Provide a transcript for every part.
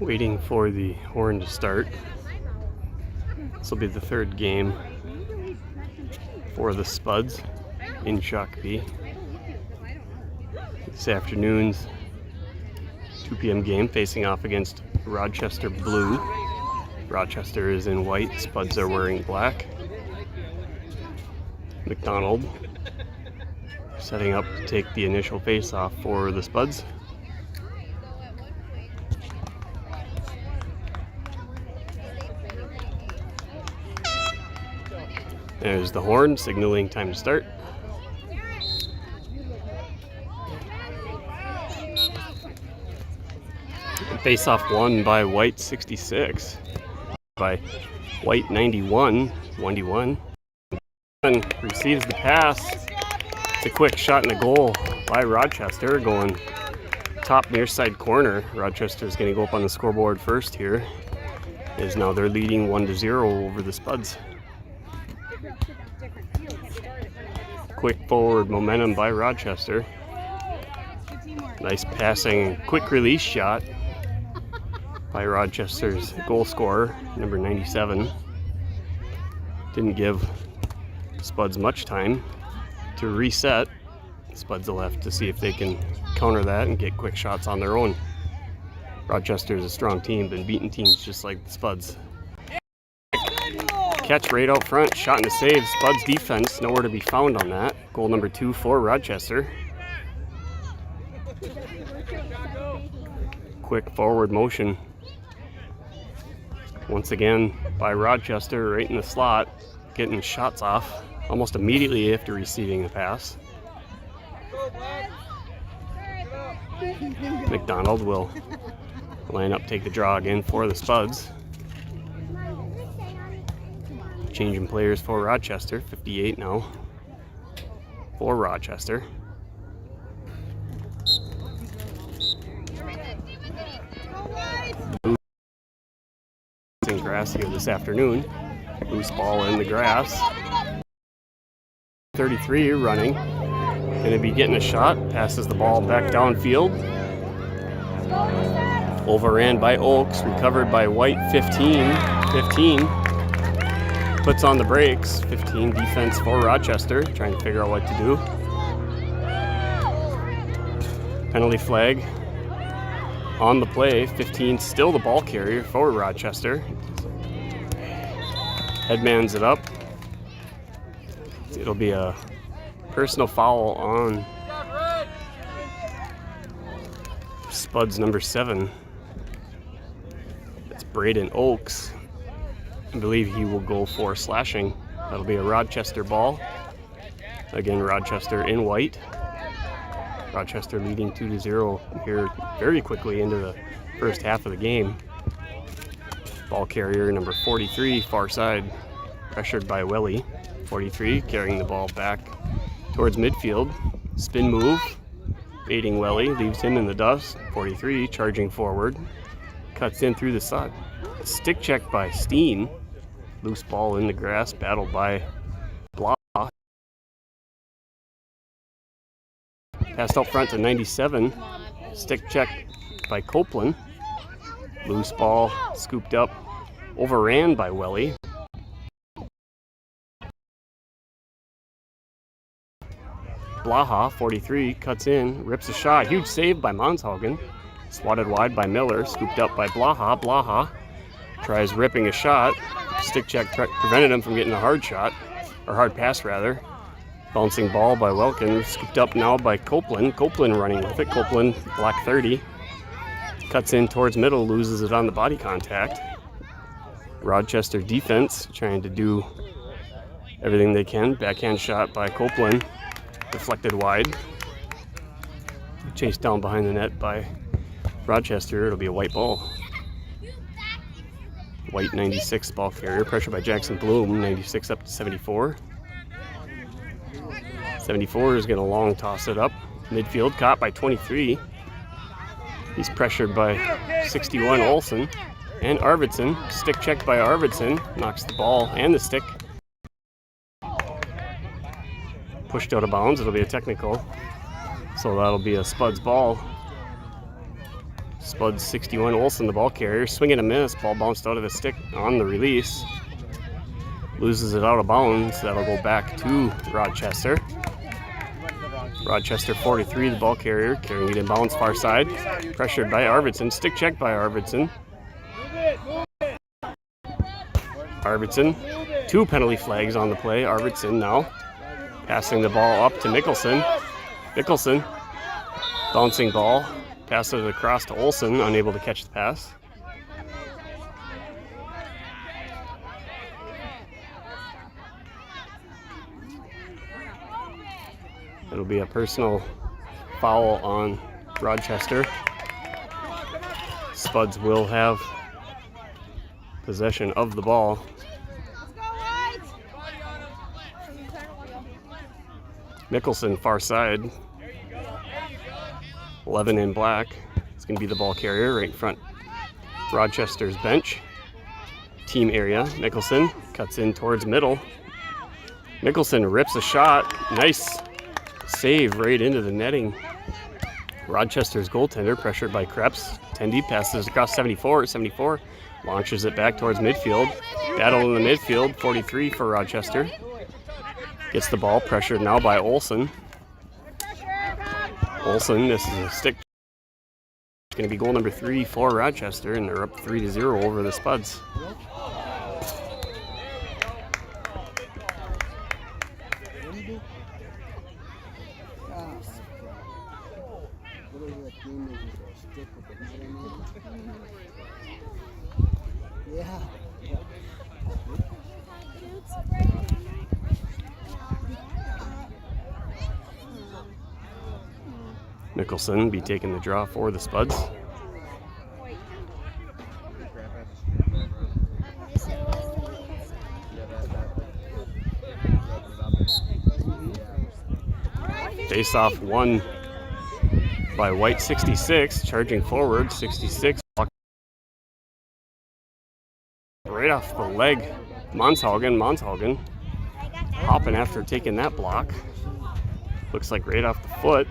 Waiting for the horn to start. This will be the third game for the Spuds in Shakopee. This afternoon's 2 p.m. game facing off against Rochester Blue. Rochester is in white, Spuds are wearing black. McDonald setting up to take the initial face-off for the Spuds. There's the horn signaling time to start. Face-off won by White 66, by White 91, 1-1. And receives the pass. It's a quick shot and a goal by Rochester, going top near side corner. Rochester is going to go up on the scoreboard first here, as now they're leading 1-0 over the Spuds. Quick forward momentum by Rochester. Nice passing, quick release shot by Rochester's goal scorer, number 97. Didn't give Spuds much time to reset. Spuds will have to see if they can counter that and get quick shots on their own. Rochester is a strong team, been beating teams just like the Spuds. Catch right out front, shot and a save. Spuds defense nowhere to be found on that. Goal number 2 for Rochester. Quick forward motion once again by Rochester, right in the slot, getting shots off almost immediately after receiving the pass. McDonald will line up, take the draw again for the Spuds. Changing players for Rochester, 58 now for Rochester. In grass here this afternoon. Loose ball in the grass. 33 running. Going to be getting a shot. Passes the ball back downfield. Overran by Oaks. Recovered by White, 15. Puts on the brakes. 15 defense for Rochester. Trying to figure out what to do. Penalty flag on the play. 15 still the ball carrier for Rochester. Headmans it up. It'll be a personal foul on Spuds number 7. It's Braden Oaks. I believe he will go for slashing. That'll be a Rochester ball. Again, Rochester in white. Rochester leading 2-0 here very quickly into the first half of the game. Ball carrier number 43, far side, pressured by Welly. 43 carrying the ball back towards midfield. Spin move, baiting Welly, leaves him in the dust. 43 charging forward, cuts in through the side. Stick check by Steen. Loose ball in the grass, battled by Blah. Passed out front to 97. Stick check by Copeland. Loose ball scooped up, overran by Welly. Blaha, 43, cuts in, rips a shot. Huge save by Monshagen. Swatted wide by Miller, scooped up by Blaha. Blaha tries ripping a shot. Stick check prevented him from getting a hard shot, or hard pass rather. Bouncing ball by Welkin, scooped up now by Copeland. Copeland running with it. Copeland, black 30. Cuts in towards middle, loses it on the body contact. Rochester defense trying to do everything they can. Backhand shot by Copeland, deflected wide. Chased down behind the net by Rochester. It'll be a white ball. White 96 ball carrier, pressure by Jackson Bloom, 96 up to 74. 74 is going to long toss it up. Midfield caught by 23. He's pressured by 61 Olsen. And Arvidsson, stick check by Arvidsson, knocks the ball and the stick. Pushed out of bounds, it'll be a technical. So that'll be a Spuds ball. Spuds 61 Olsen, the ball carrier, swing and a miss. Ball bounced out of the stick on the release. Loses it out of bounds, that'll go back to Rochester. Rochester 43, the ball carrier, carrying it in bounds far side. Pressured by Arvidsson, stick check by Arvidsson. Arvidsson, 2 penalty flags on the play. Arvidsson now passing the ball up to Mickelson. Mickelson, bouncing ball, passes it across to Olsen, unable to catch the pass. It'll be a personal foul on Rochester. Spuds will have possession of the ball. Mickelson far side. 11 in black. It's going to be the ball carrier right in front. Rochester's bench. Team area. Mickelson cuts in towards middle. Mickelson rips a shot. Nice save right into the netting. Rochester's goaltender pressured by Krebs. Tendy passes across 74. 74 launches it back towards midfield. Battle in the midfield. 43 for Rochester. Gets the ball, pressured now by Olsen. Olsen, this is a stick. It's going to be goal number 3 for Rochester, and they're up 3-0 over the Spuds. Mickelson be taking the draw for the Spuds. Face off won by White 66, charging forward 66. Right off the leg, Monshaugen hopping after taking that block. Looks like right off the foot.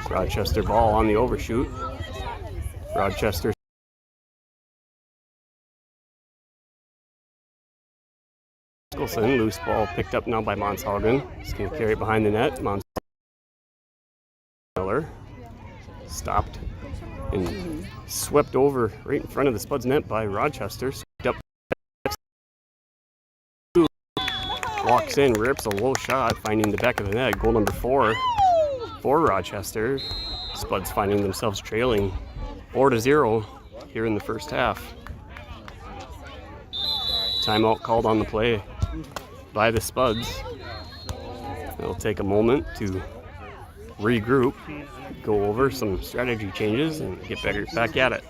Rochester ball on the overshoot. Rochester Mickelson, loose ball picked up now by Monshaugen. He's going to carry it behind the net. Miller stopped and swept over right in front of the Spuds net by Rochester. Up, walks in, rips a low shot, finding the back of the net. Goal number 4 for Rochester. Spuds finding themselves trailing 4-0 here in the first half. Timeout called on the play by the Spuds. It'll take a moment to regroup, go over some strategy changes, and get back at it.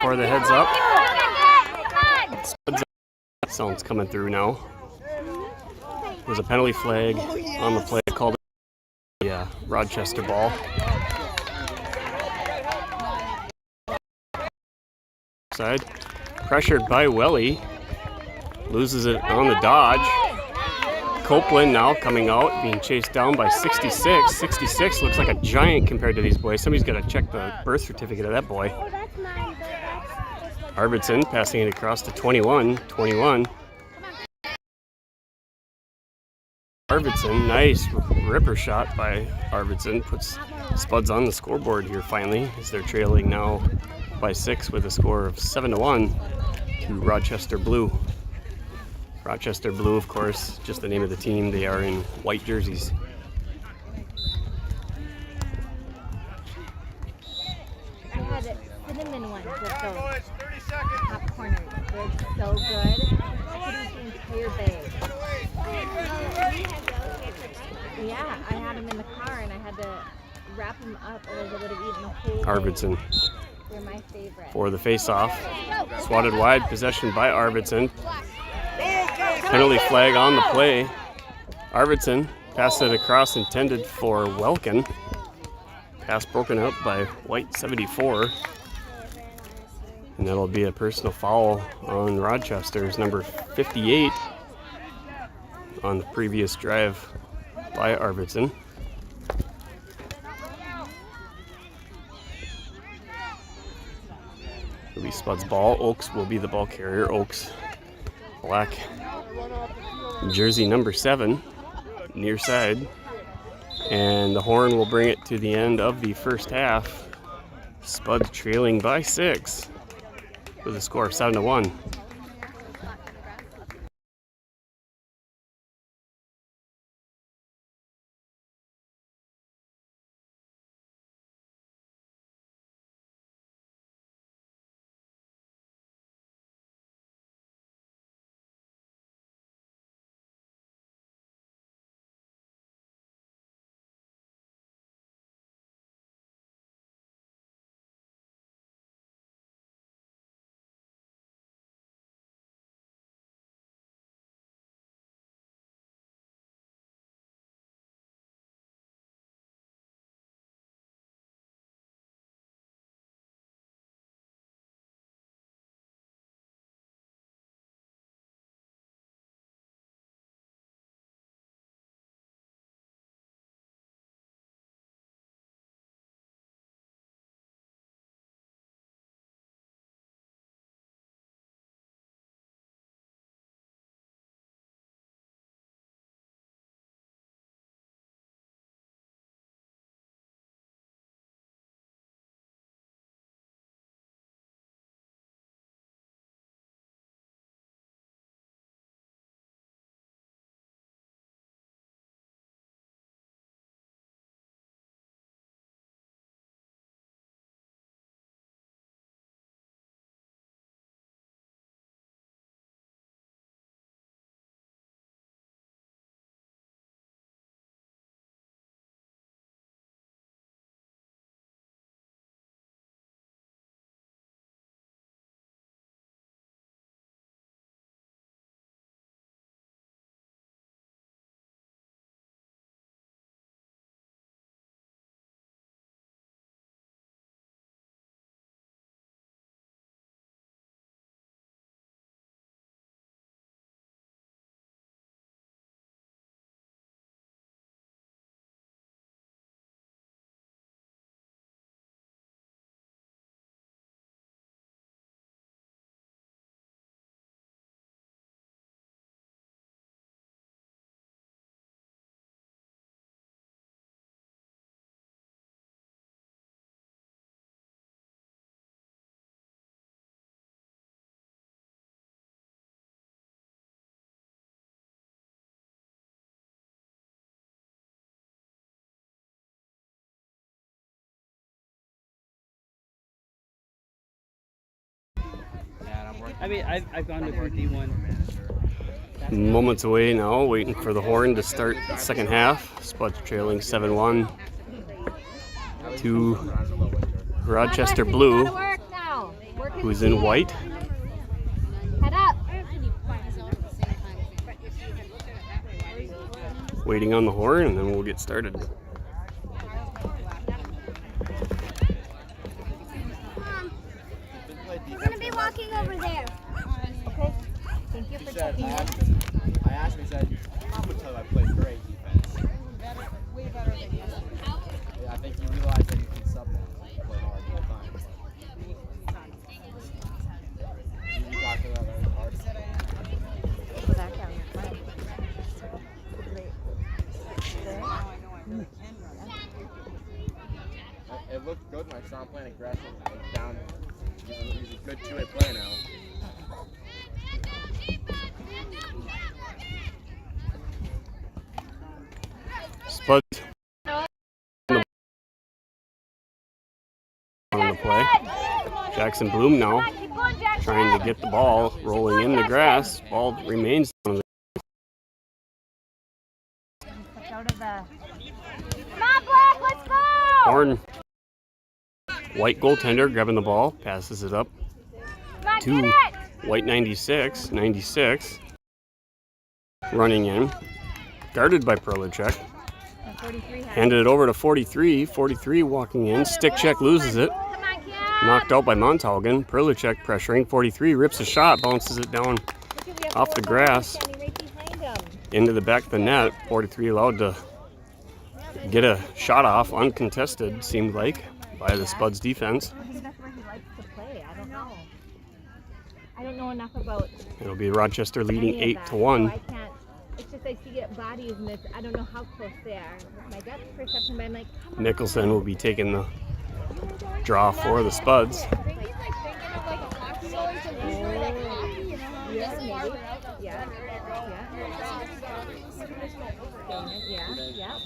For the heads up. Sounds coming through now. There's a penalty flag on the play called the Rochester ball. Side. Pressured by Welly. Loses it on the dodge. Copeland now coming out, being chased down by 66. 66 looks like a giant compared to these boys. Somebody's got to check the birth certificate of that boy. Arvidsson passing it across to 21. 21. Arvidsson, nice ripper shot by Arvidsson. Puts Spuds on the scoreboard here finally, as they're trailing now by 6 with a score of 7-1 to Rochester Blue. Rochester Blue, of course, just the name of the team. They are in white jerseys. I had cinnamon ones with those top corners. They're so good. I could eat the entire bag. Yeah, I had them in the car and I had to wrap them up or I would have eaten the whole Arvidsson. They're my favorite. For the face-off. Swatted wide, possession by Arvidsson. Penalty flag on the play. Arvidsson passed it across, intended for Welkin. Pass broken up by White 74. And that'll be a personal foul on Rochester's number 58 on the previous drive by Arvidsson. It'll be Spud's ball. Oaks will be the ball carrier. Oaks, black jersey number 7, near side. And the horn will bring it to the end of the first half. Spud trailing by 6 with a score of 7-1. I mean, I've gone to D1. Moments away now, waiting for the horn to start the second half. Spuds trailing 7-1 to Rochester Blue. who's in white. Head up. Waiting on the horn, and then we'll get started. We're gonna be walking over there. Okay. Thank you for checking in. I asked him, he said, I would tell you I played great defense. Way better than yesterday. Yeah, I think you realize that you can sub that play hard all the time. You talked about that very hard. Back down. Fine. Great. It looked good when I saw him playing aggressive. Like down, he's a good two-way player now. Spuds on the play. Jackson Bloom now trying to get the ball rolling in the grass. Ball remains on the Out of the... Come on, Black, let's go! horn. White goaltender grabbing the ball, passes it up Come on, to get it! white 96. Running in, guarded by Perlicek. And 43 has Handed it over to 43. 43 walking in. Stick check, loses it. Come on, kid! Knocked out by Montalgan. Perlicek pressuring. 43 rips a shot, bounces it down off the grass Standing right behind him. into the back of the net. 43 allowed to get a shot off, uncontested, seemed like, by the Spuds defense. I think that's where he likes to play. I don't know. I don't know enough about It'll be Rochester leading any of that, 8-1. So I can't. It's just I see it bodies and it's, I don't know how close they are. With my gut perception, but I'm like, come on. Nicholson will be taking the draw for the Spuds. He's like thinking of like a hockey noise and he's really like hockey, you know? Yeah, Just maybe. farther out. Yeah. Yeah.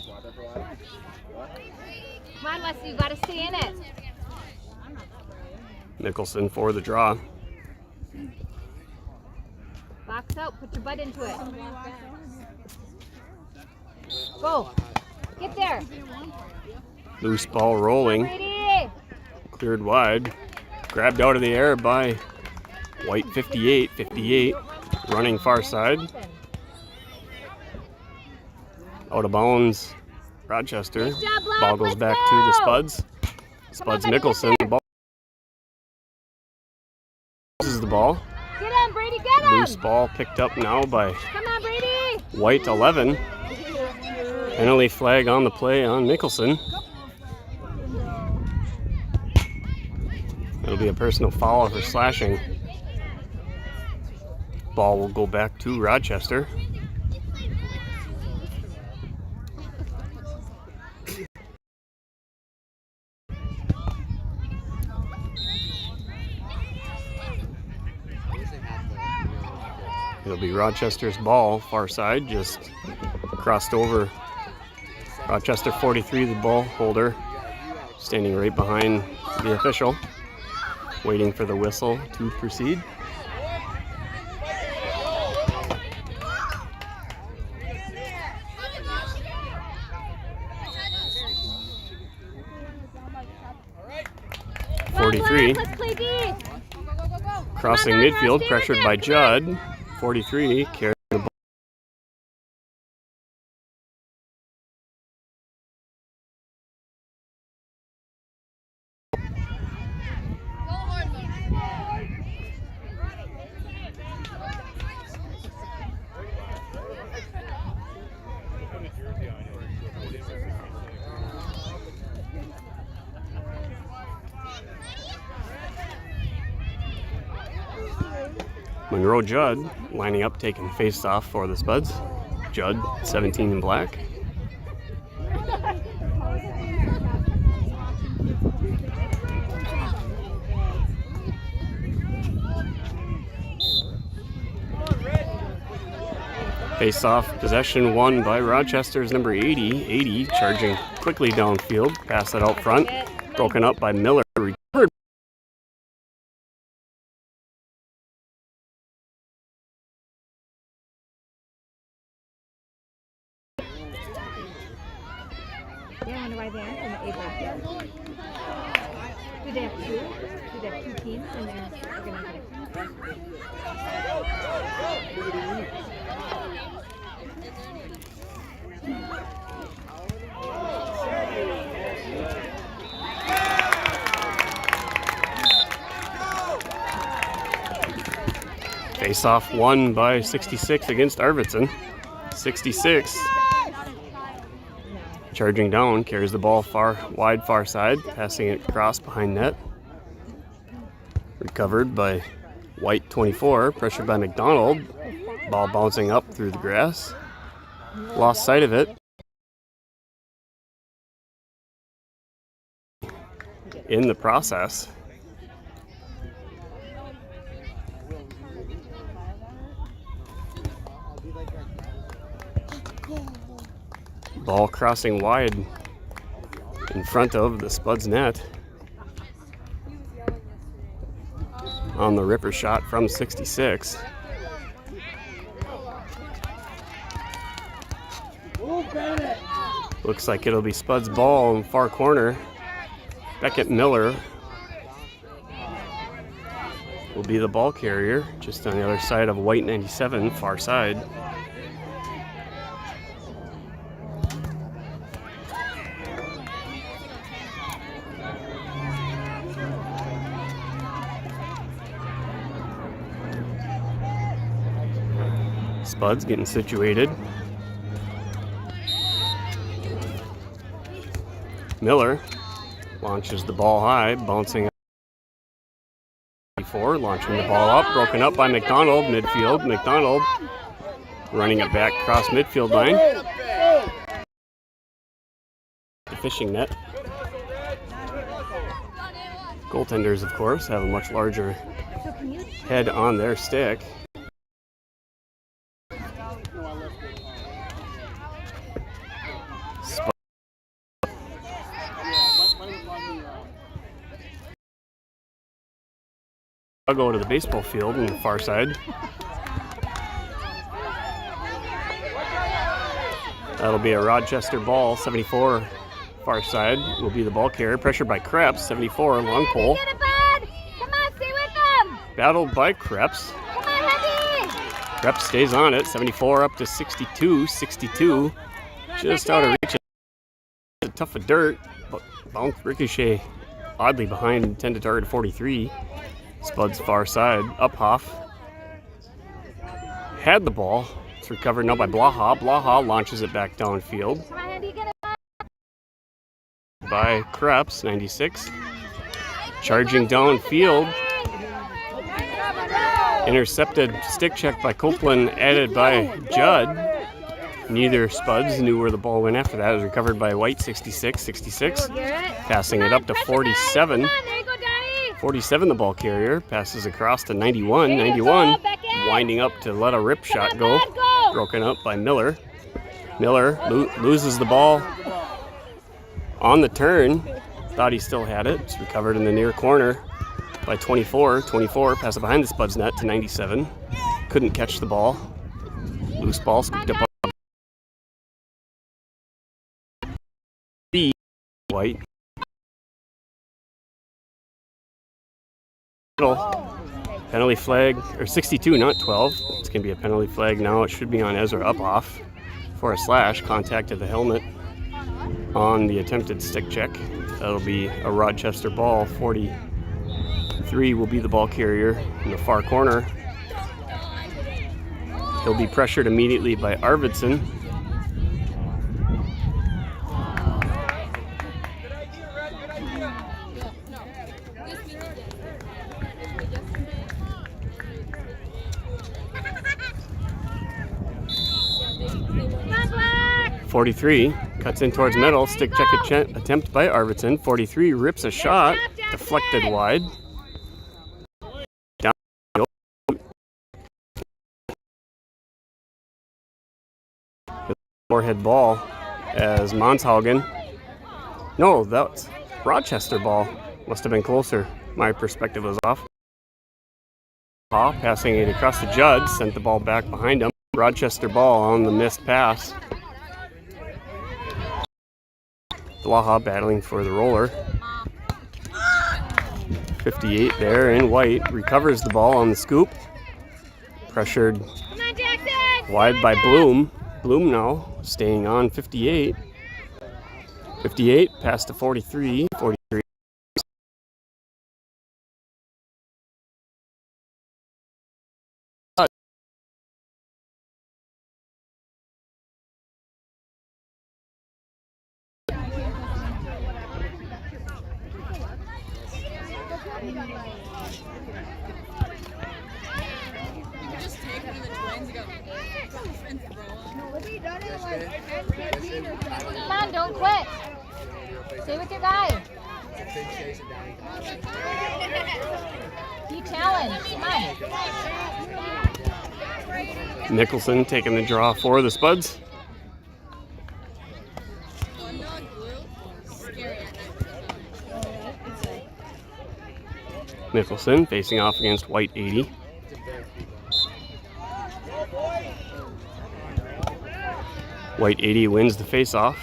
Come on, Wesley, you gotta stay in it. Nicholson for the draw. Box out, put your butt into it. Go. Get there. Loose ball rolling. Brady. Cleared wide. Grabbed out of the air by white 58. 58 running far side. Out of bounds. Rochester. Nice job, Black. Ball goes Let's back go. to the Spuds. Spuds buddy, Nicholson. get The ball. Loses the ball. Get him, Brady, get him. Loose ball picked up now by Come on, Brady. white 11. Penalty flag on the play on Nicholson. It'll be a personal foul for slashing. Ball will go back to Rochester. It'll be Rochester's ball, far side, just crossed over. Rochester 43, the ball holder, standing right behind the official, waiting for the whistle to proceed. Come on, 43 Black, let's play D. crossing Come on, midfield, Ross, pressured stand by there, come Judd. 43 carrying the ball. Monroe Judd lining up, taking face off for the Spuds. Judd, 17 in black. Face off possession won by Rochester's number 80. 80 charging quickly downfield. Pass it out front. Broken up by Miller. Recovered. Yeah, I wonder why they aren't in the A-break yet. Do they have two? Do they have two teams in their organization? Face-off won by 66 against Arvidsson. 66. Charging down, carries the ball wide far side, passing it across behind net. Recovered by White 24, pressured by McDonald. Ball bouncing up through the grass. Lost sight of it. In the process. Ball crossing wide in front of the Spuds net. On the ripper shot from 66. Looks like it'll be Spuds' ball in the far corner. Beckett Miller will be the ball carrier, just on the other side of White 97, far side. Spuds getting situated. Miller launches the ball high, bouncing before, launching the ball up, broken up by McDonald, midfield. McDonald running it back across midfield line. The fishing net. Goaltenders, of course, have a much larger head on their stick. I'll go to the baseball field on the far side. That'll be a Rochester ball, 74 far side will be the ball carrier. Pressured by Krebs, 74 long pole. Get it, bud! Come on, stay with them! Battled by Krebs. Come on, Heavy! Krebs stays on it, 74 up to 62. 62 just out of reach. A tough of dirt, but bounce ricochet oddly behind, intended target 43. Spuds far side, Uphoff had the ball. It's recovered now by Blaha. Blaha launches it back downfield. Come on, Andy, get it! By Krebs, 96. Charging downfield. Intercepted stick check by Copeland, added by Judd. Neither Spuds knew where the ball went after that. It was recovered by White, 66. 66. Passing it up to 47. 47, the ball carrier, passes across to 91. 91, winding up to let a rip shot go. Broken up by Miller. Miller loses the ball on the turn. Thought he still had it. It's recovered in the near corner by 24. 24, pass it behind the Spuds net to 97. Couldn't catch the ball. Loose ball scooped up by White. Penalty flag, or 62, not 12. It's going to be a penalty flag now. It should be on Ezra Uphoff for a slash. Contacted the helmet on the attempted stick check. That'll be a Rochester ball. 43 will be the ball carrier in the far corner. He'll be pressured immediately by Arvidsson. .43 cuts in towards middle, stick check attempt by Arvidsson. 43 rips a shot, deflected wide. Down Moorhead ball as Monshaugen. No, that's Rochester ball. Must have been closer. My perspective was off. Passing it across the Judd, sent the ball back behind him. Rochester ball on the missed pass. Blaha battling for the roller. 58 there in white. Recovers the ball on the scoop. Pressured wide by Bloom. Bloom now staying on 58. 58 pass to 43. 43. Come on, don't quit. Stay with your guy. Be challenged. Come on. Nicholson taking the draw for the Spuds. Nicholson facing off against white 80. White 80 wins the face-off.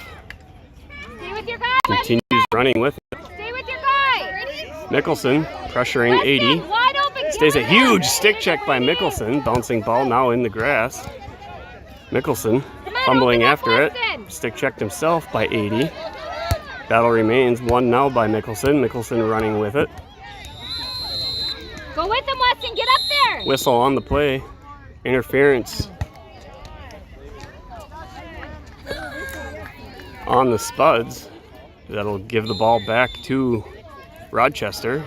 Stay with your guy. Continues running with it. Stay with your guy. Mickelson pressuring 80. Wide open. Stays a huge stick check by Mickelson. Bouncing ball now in the grass. Mickelson fumbling after it. Stick checked himself by 80. Battle remains 1 now by Mickelson. Mickelson running with it. Go with him, Weston. Get up there. Whistle on the play. Interference on the Spuds. That'll give the ball back to Rochester.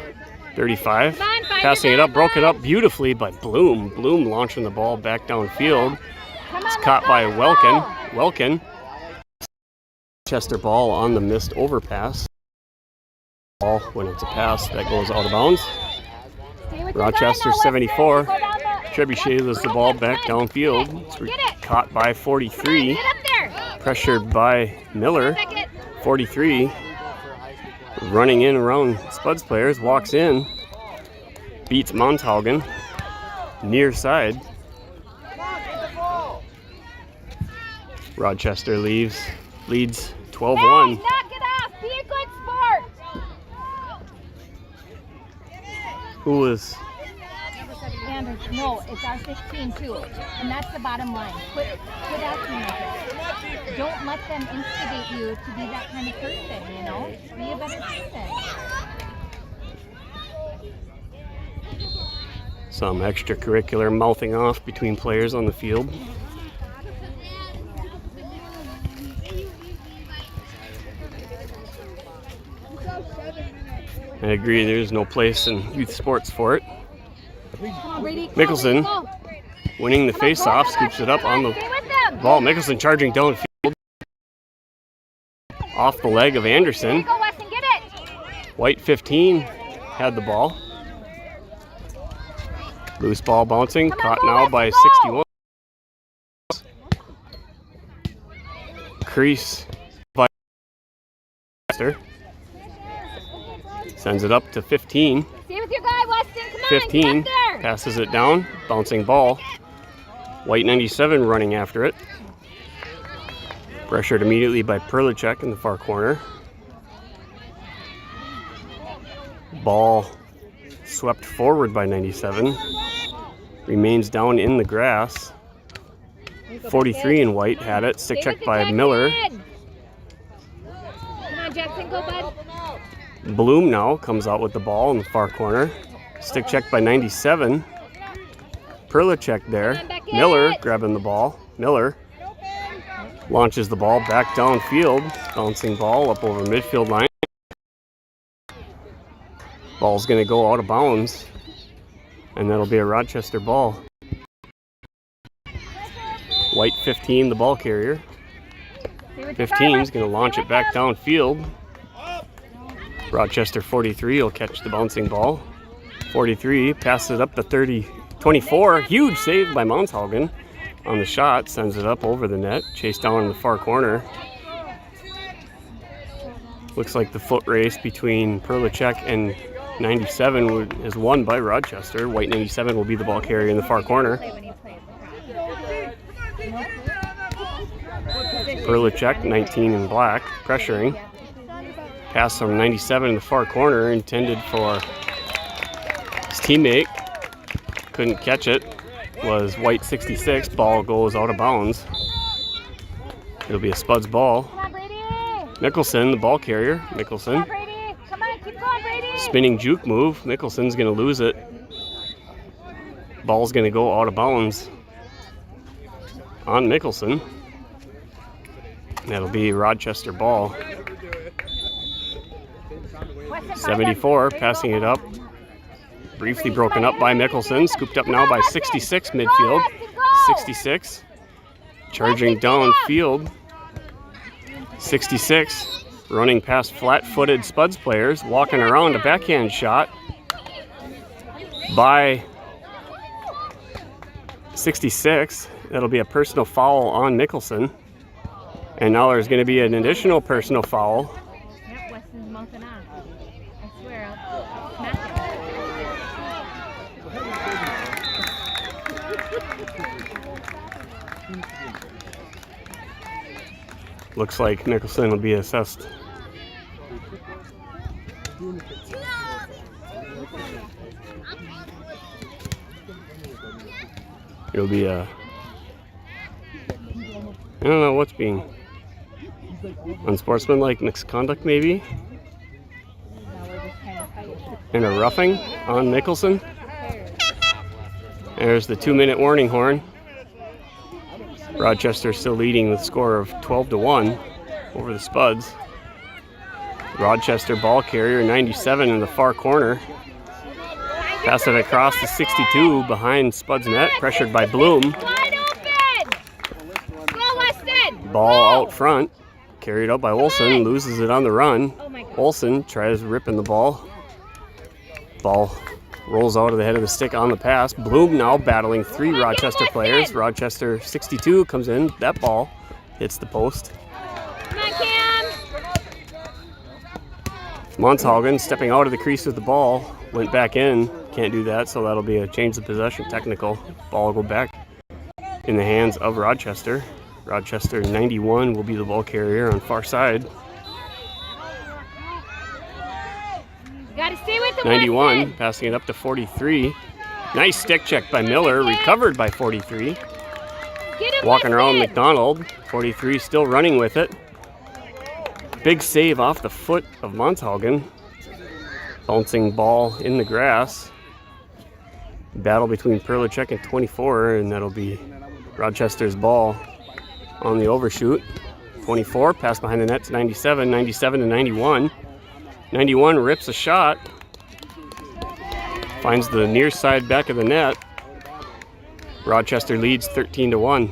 35. Passing it up, broken up beautifully by Bloom. Bloom launching the ball back downfield. It's caught by Welkin. Welkin. Rochester ball on the missed overpass. Ball when it's a pass that goes out of bounds. Rochester 74. Trebuchet lifts the ball back downfield. It's caught by 43. Pressured by Miller. 43. Running in around Spuds players. Walks in. Beats Monthaugen. Near side. Rochester leads 12-1. Knock it off. Be a good sport. Who was... Anderson. No, it's our 15 too. And that's the bottom line. Quit acting like it. Don't let them instigate you to be that kind of person, you know? Be a better person. Some extracurricular mouthing off between players on the field. I agree, there's no place in youth sports for it. Mickelson winning the face-off, scoops it up on the ball. Mickelson charging downfield. Off the leg of Anderson. White 15 had the ball. Loose ball bouncing, caught now by 61. Crease by Rochester. Sends it up to 15. Stay with your guy, Weston. Come on, 15 get up there. passes it down, bouncing ball. White 97 running after it. Pressured immediately by Perlicek in the far corner. Ball swept forward by 97. Remains down in the grass. 43 in white had it. Stick check by Miller. Come on, Jackson, go, bud. Bloom now comes out with the ball in the far corner. Stick check by 97. Perlicek there. Miller grabbing the ball. Miller launches the ball back downfield. Bouncing ball up over midfield line. Ball's going to go out of bounds. And that'll be a Rochester ball. White 15, the ball carrier. 15 is going to launch it back downfield. Rochester 43 will catch the bouncing ball. 43 passes it up to 24. Huge save by Monthaugen on the shot. Sends it up over the net. Chased down in the far corner. Looks like the foot race between Perlicek and 97 is won by Rochester. White 97 will be the ball carrier in the far corner. Perlicek, 19 in black, pressuring. Pass from 97 in the far corner, intended for teammate couldn't catch it. Was White 66. Ball goes out of bounds. It'll be a Spuds ball. Come on, Brady. Mickelson, the ball carrier. Come Mickelson. on, Brady. Come on, keep going, Brady. Spinning juke move. Mickelson's going to lose it. Ball's going to go out of bounds on Mickelson. That'll be Rochester ball. 74, passing it up. Briefly broken up by Mickelson. Scooped up now by 66 midfield. 66. Charging downfield. 66. Running past flat-footed Spuds players. Walking around a backhand shot by 66. That'll be a personal foul on Mickelson. And now there's going to be an additional personal foul. Yep, Weston's mouthing off. I swear, I'll smack him. Looks like Mickelson will be assessed. It'll be a... I don't know what's being... unsportsmanlike misconduct, maybe? And a roughing on Mickelson. There's the 2-minute warning horn. Rochester still leading with a score of 12-1 over the Spuds. Rochester ball carrier, 97 in the far corner. Pass it across to 62 behind Spuds net, pressured by Bloom. Wide open! Go, Weston! Ball out front, carried out by Olsen, loses it on the run. Oh my God. Olsen tries ripping the ball. Ball rolls out of the head of the stick on the pass. Bloom now battling 3 Rochester players. Rochester 62 comes in. That ball hits the post. Come on, Cam! Monshaugen stepping out of the crease with the ball. Went back in. Can't do that, so that'll be a change of possession technical. Ball will go back in the hands of Rochester. Rochester 91 will be the ball carrier on far side. Gotta stay with the 91, Weston. passing it up to 43. Nice stick check by Miller, recovered by 43. Get him, Walking around Weston. McDonald, 43 still running with it. Big save off the foot of Monshaugen. Bouncing ball in the grass. Battle between Perlicek and 24, and that'll be Rochester's ball on the overshoot. 24, pass behind the net to 97, 97 to 91. 91 rips a shot. Finds the near side back of the net. Rochester leads 13-1.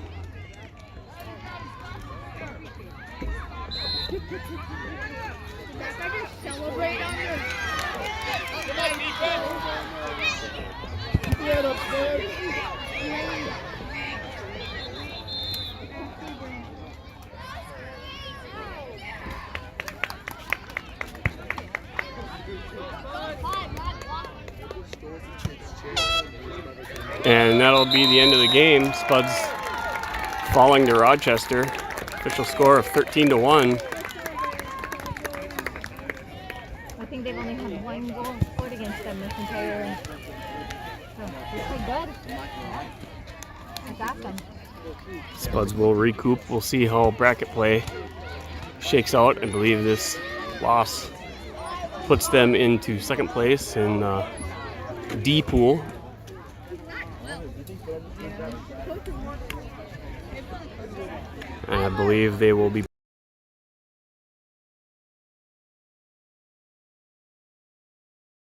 And that'll be the end of the game. Spuds falling to Rochester. Official score of 13-1. I think they've only had 1 goal scored against them this entire. So they're pretty good. That's awesome. Spuds will recoup. We'll see how bracket play shakes out. I believe this loss puts them into second place in D pool. And I believe they will be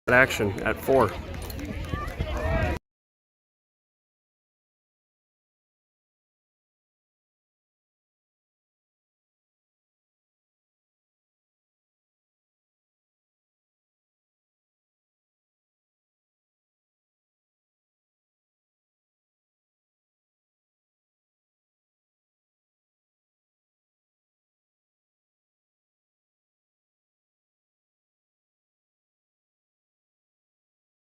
action at 4.